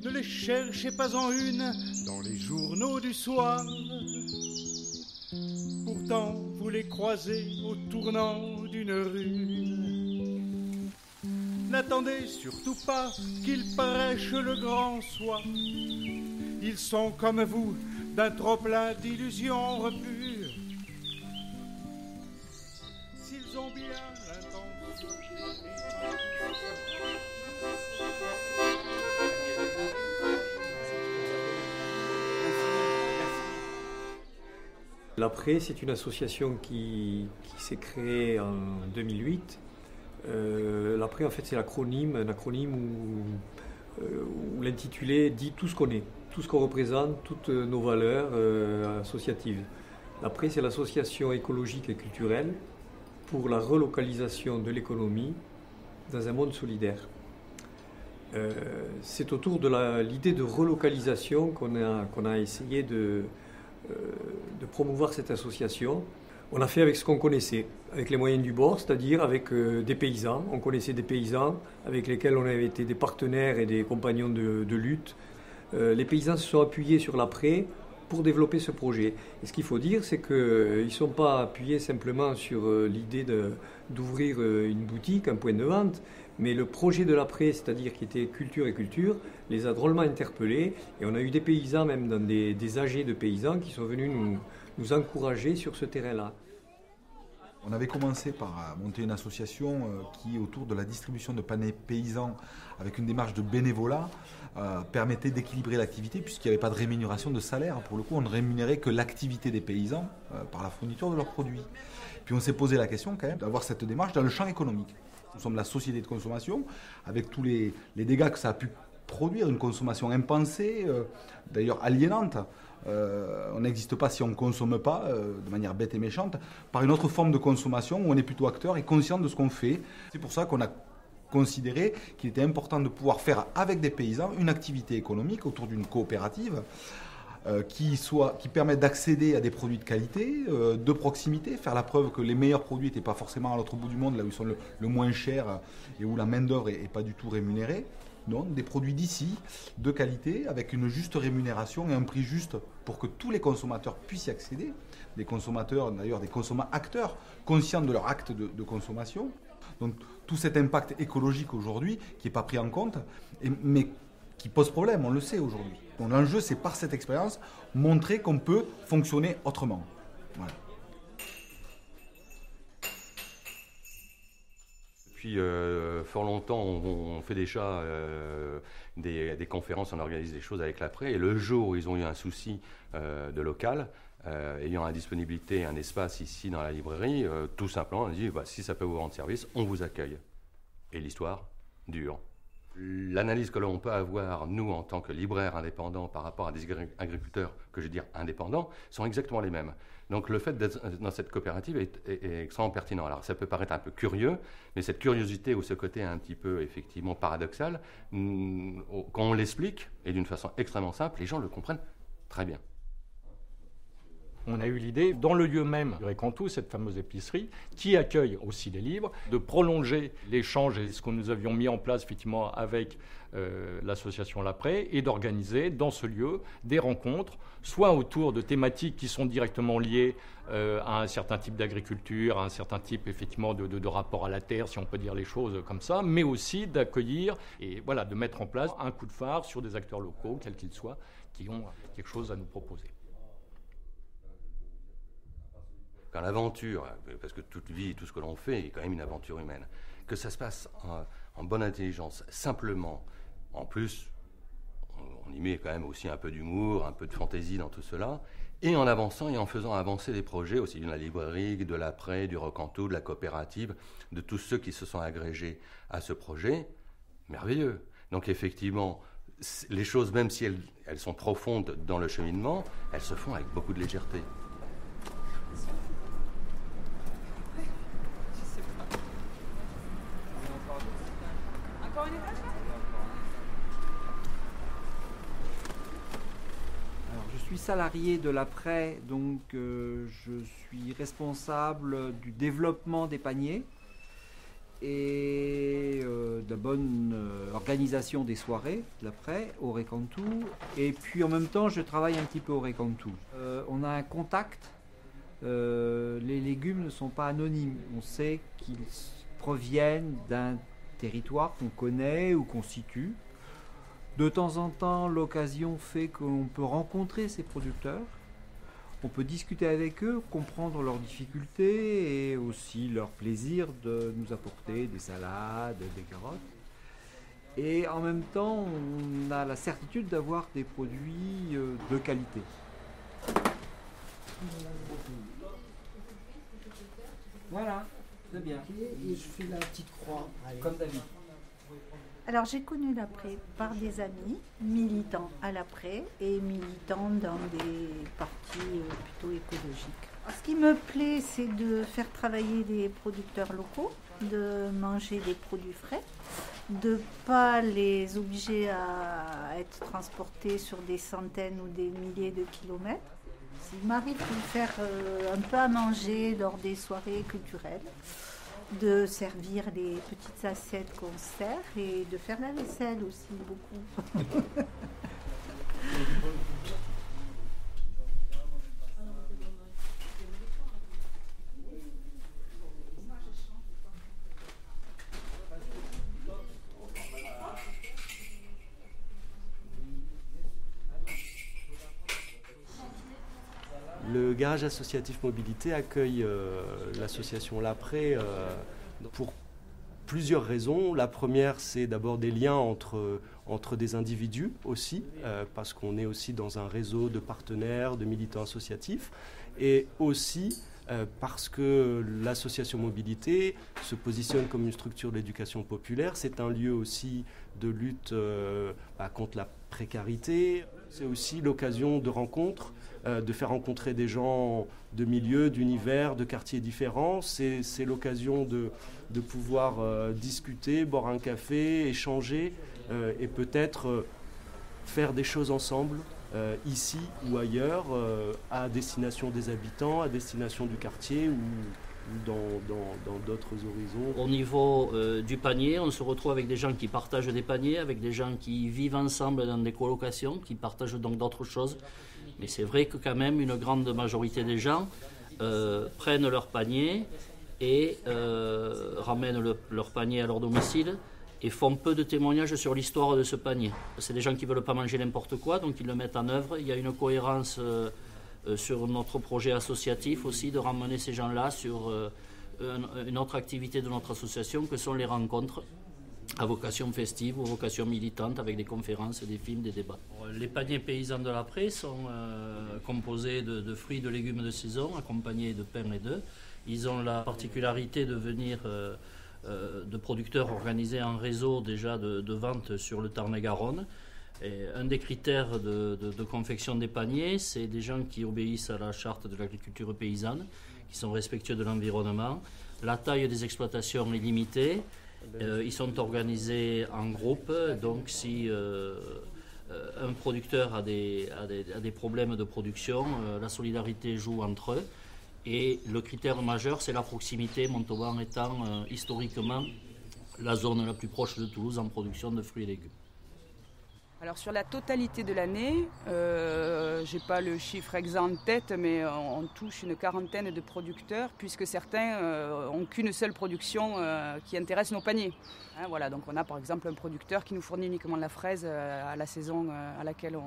Ne les cherchez pas en une dans les journaux du soir. Pourtant, vous les croisez au tournant d'une rue. N'attendez surtout pas qu'ils prêchent le grand soir. Ils sont comme vous, d'un trop-plein d'illusions repues. S'ils ont bien l'intention. L'Après, c'est une association qui s'est créée en 2008. L'Après, en fait, c'est un acronyme où l'intitulé dit tout ce qu'on est, tout ce qu'on représente, toutes nos valeurs associatives. L'Après, c'est l'association écologique et culturelle pour la relocalisation de l'économie dans un monde solidaire. C'est autour de l'idée de relocalisation qu'on a essayé de promouvoir cette association. On a fait avec ce qu'on connaissait, avec les moyens du bord, c'est-à-dire avec des paysans. On connaissait des paysans avec lesquels on avait été des partenaires et des compagnons de lutte. Les paysans se sont appuyés sur l'Après pour développer ce projet. Et ce qu'il faut dire, c'est qu'ils ne sont pas appuyés simplement sur l'idée d'ouvrir une boutique, un point de vente, mais le projet de l'Après, c'est-à-dire qui était culture et culture, les a drôlement interpellés. Et on a eu des paysans, même dans des AG de paysans, qui sont venus nous encourager sur ce terrain-là. On avait commencé par monter une association qui, autour de la distribution de paniers paysans, avec une démarche de bénévolat, permettait d'équilibrer l'activité, puisqu'il n'y avait pas de rémunération de salaire. Pour le coup, on ne rémunérait que l'activité des paysans par la fourniture de leurs produits. Puis on s'est posé la question quand même d'avoir cette démarche dans le champ économique. Nous sommes la société de consommation, avec tous les dégâts que ça a pu produire, une consommation impensée, d'ailleurs aliénante. On n'existe pas si on ne consomme pas, de manière bête et méchante, par une autre forme de consommation où on est plutôt acteur et conscient de ce qu'on fait. C'est pour ça qu'on a considéré qu'il était important de pouvoir faire avec des paysans une activité économique autour d'une coopérative qui permette d'accéder à des produits de qualité, de proximité, faire la preuve que les meilleurs produits n'étaient pas forcément à l'autre bout du monde, là où ils sont le moins chers et où la main-d'œuvre n'est pas du tout rémunérée. Non, des produits d'ici, de qualité, avec une juste rémunération et un prix juste pour que tous les consommateurs puissent y accéder. Des consommateurs, d'ailleurs des acteurs, conscients de leur acte de consommation. Donc tout cet impact écologique aujourd'hui qui n'est pas pris en compte, mais qui pose problème, on le sait aujourd'hui. Donc l'enjeu, c'est par cette expérience, montrer qu'on peut fonctionner autrement. Voilà. Depuis fort longtemps, on fait déjà des conférences, on organise des choses avec l'Après. Et le jour où ils ont eu un souci de local, ayant la disponibilité, un espace ici dans la librairie, tout simplement, on a dit si ça peut vous rendre service, on vous accueille. Et l'histoire dure. L'analyse que l'on peut avoir, nous, en tant que libraires indépendants, par rapport à des agriculteurs, que je veux dire indépendants, sont exactement les mêmes. Donc le fait d'être dans cette coopérative est extrêmement pertinent. Alors ça peut paraître un peu curieux, mais cette curiosité ou ce côté un petit peu effectivement paradoxal, quand on l'explique, et d'une façon extrêmement simple, les gens le comprennent très bien. On a eu l'idée, dans le lieu même du Récantou, cette fameuse épicerie, qui accueille aussi les livres, de prolonger l'échange et ce que nous avions mis en place effectivement avec l'association L'Après, et d'organiser dans ce lieu des rencontres, soit autour de thématiques qui sont directement liées à un certain type d'agriculture, à un certain type effectivement de rapport à la terre, si on peut dire les choses comme ça, mais aussi d'accueillir et voilà, de mettre en place un coup de phare sur des acteurs locaux, quels qu'ils soient, qui ont quelque chose à nous proposer. Quand l'aventure, parce que toute vie, tout ce que l'on fait est quand même une aventure humaine, que ça se passe en bonne intelligence, simplement, en plus, on y met quand même aussi un peu d'humour, un peu de fantaisie dans tout cela, et en avançant et en faisant avancer des projets, aussi de la librairie, de l'Après, du Rocantou, de la coopérative, de tous ceux qui se sont agrégés à ce projet, merveilleux. Donc effectivement, les choses, même si elles sont profondes dans le cheminement, elles se font avec beaucoup de légèreté. Je suis salarié de l'Après, donc je suis responsable du développement des paniers et de la bonne organisation des soirées de l'après au Récantou. Et puis en même temps, je travaille un petit peu au Récantou. On a un contact. Les légumes ne sont pas anonymes. On sait qu'ils proviennent d'un territoire qu'on connaît ou qu'on situe. De temps en temps, l'occasion fait qu'on peut rencontrer ces producteurs. On peut discuter avec eux, comprendre leurs difficultés et aussi leur plaisir de nous apporter des salades, des carottes. Et en même temps, on a la certitude d'avoir des produits de qualité. Voilà, c'est bien. Et je fais la petite croix. Comme David. Alors j'ai connu l'après par des amis militants à l'après et militants dans des partis plutôt écologiques. Ce qui me plaît, c'est de faire travailler des producteurs locaux, de manger des produits frais, de ne pas les obliger à être transportés sur des centaines ou des milliers de kilomètres. Il m'arrive de faire un peu à manger lors des soirées culturelles, de servir les petites assiettes qu'on sert et de faire la vaisselle aussi beaucoup. Le garage associatif mobilité accueille l'association L'Après pour plusieurs raisons. La première, c'est d'abord des liens entre des individus aussi, parce qu'on est aussi dans un réseau de partenaires, de militants associatifs, et aussi parce que l'association mobilité se positionne comme une structure de l'éducation populaire. C'est un lieu aussi de lutte contre la précarité. C'est aussi l'occasion de rencontres, de faire rencontrer des gens de milieux, d'univers, de quartiers différents. C'est l'occasion de pouvoir discuter, boire un café, échanger et peut-être faire des choses ensemble, ici ou ailleurs, à destination des habitants, à destination du quartier ou dans d'autres horizons. Au niveau du panier, on se retrouve avec des gens qui partagent des paniers, avec des gens qui vivent ensemble dans des colocations, qui partagent donc d'autres choses. Mais c'est vrai que quand même une grande majorité des gens prennent leur panier et ramènent leur panier à leur domicile et font peu de témoignages sur l'histoire de ce panier. C'est des gens qui ne veulent pas manger n'importe quoi, donc ils le mettent en œuvre. Il y a une cohérence sur notre projet associatif aussi, de ramener ces gens-là sur une autre activité de notre association que sont les rencontres à vocation festive ou vocation militante avec des conférences, des films, des débats. Les paniers paysans de l'après sont composés de fruits et de légumes de saison accompagnés de pain et d'œufs. Ils ont la particularité de venir de producteurs organisés en réseau déjà de vente sur le Tarn-et-Garonne. Et un des critères de confection des paniers, c'est des gens qui obéissent à la charte de l'agriculture paysanne, qui sont respectueux de l'environnement. La taille des exploitations est limitée. Ils sont organisés en groupe, donc si un producteur a des problèmes de production, la solidarité joue entre eux. Et le critère majeur, c'est la proximité, Montauban étant historiquement la zone la plus proche de Toulouse en production de fruits et légumes. Alors sur la totalité de l'année, je n'ai pas le chiffre exact en tête, mais on touche une quarantaine de producteurs, puisque certains n'ont qu'une seule production qui intéresse nos paniers. Hein, voilà, donc on a par exemple un producteur qui nous fournit uniquement la fraise à la saison à laquelle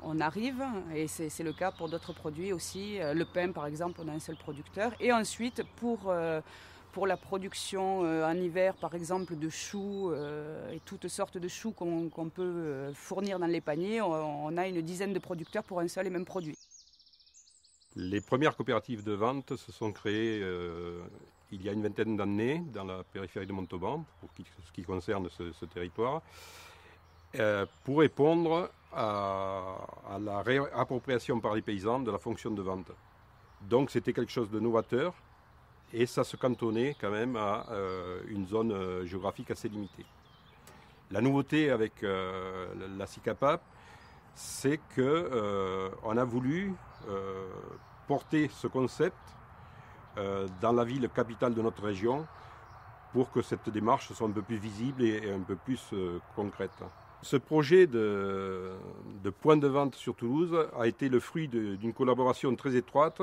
on arrive, et c'est le cas pour d'autres produits aussi. Le pain par exemple, on a un seul producteur. Et ensuite pour la production en hiver, par exemple, de choux et toutes sortes de choux qu'on peut fournir dans les paniers, on a une dizaine de producteurs pour un seul et même produit. Les premières coopératives de vente se sont créées il y a une vingtaine d'années dans la périphérie de Montauban, pour ce qui concerne ce territoire, pour répondre à la réappropriation par les paysans de la fonction de vente. Donc c'était quelque chose de novateur. Et ça se cantonnait quand même à une zone géographique assez limitée. La nouveauté avec la CICAPAP, c'est qu'on a voulu porter ce concept dans la ville capitale de notre région pour que cette démarche soit un peu plus visible et un peu plus concrète. Ce projet de point de vente sur Toulouse a été le fruit d'une collaboration très étroite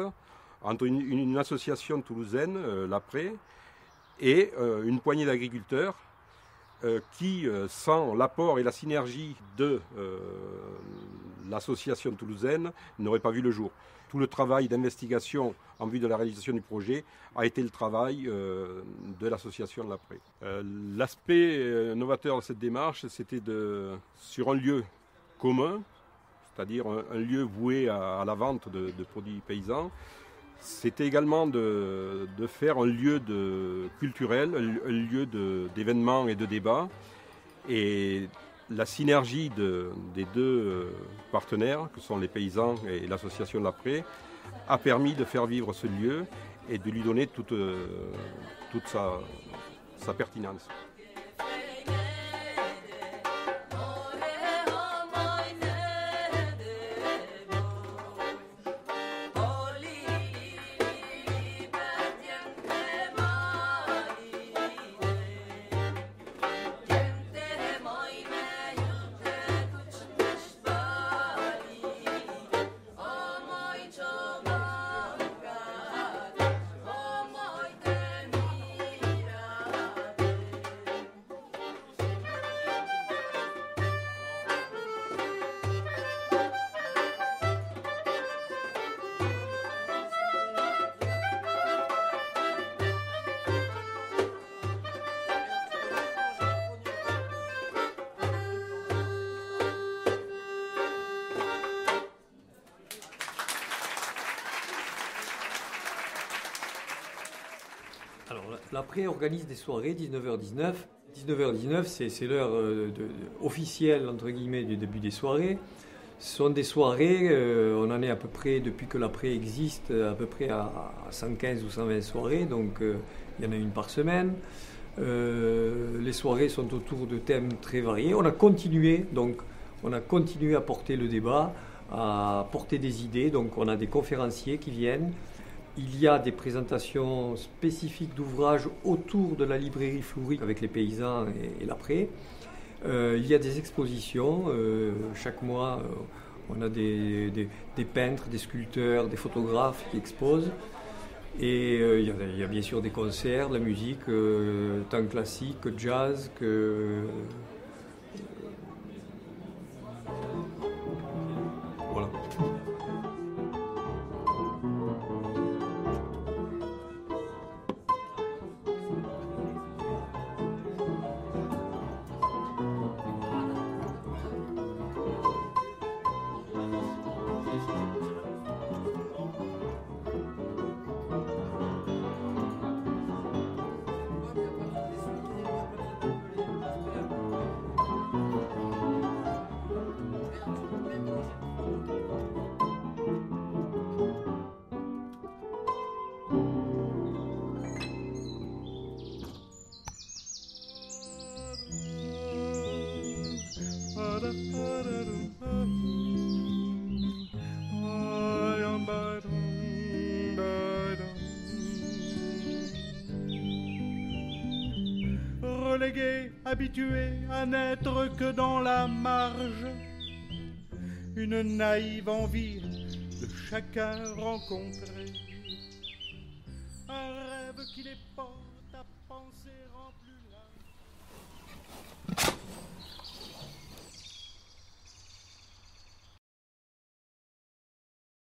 entre une association toulousaine, l'Après, et une poignée d'agriculteurs qui, sans l'apport et la synergie de l'association toulousaine, n'auraient pas vu le jour. Tout le travail d'investigation en vue de la réalisation du projet a été le travail de l'association de l'Après. L'aspect novateur de cette démarche, c'était sur un lieu commun, c'est-à-dire un lieu voué à la vente de produits paysans. C'était également de faire un lieu culturel, un lieu d'événements et de débats. Et la synergie des deux partenaires, que sont les paysans et l'association de l'Après, a permis de faire vivre ce lieu et de lui donner toute sa pertinence. L'Après organise des soirées 19h19. 19h19, c'est l'heure officielle entre guillemets du début des soirées. Ce sont des soirées, on en est à peu près, depuis que l'Après existe, à peu près à 115 ou 120 soirées, donc il y en a une par semaine. Les soirées sont autour de thèmes très variés. On a continué à porter le débat, à porter des idées, donc on a des conférenciers qui viennent. Il y a des présentations spécifiques d'ouvrages autour de la librairie Floury avec les paysans et l'Après. Il y a des expositions. Chaque mois, on a des peintres, des sculpteurs, des photographes qui exposent. Et il y a bien sûr des concerts, de la musique, tant classique que jazz, voilà. Relégué, habitué à n'être que dans la marge, une naïve envie de chacun rencontrer, un rêve qui n'est pas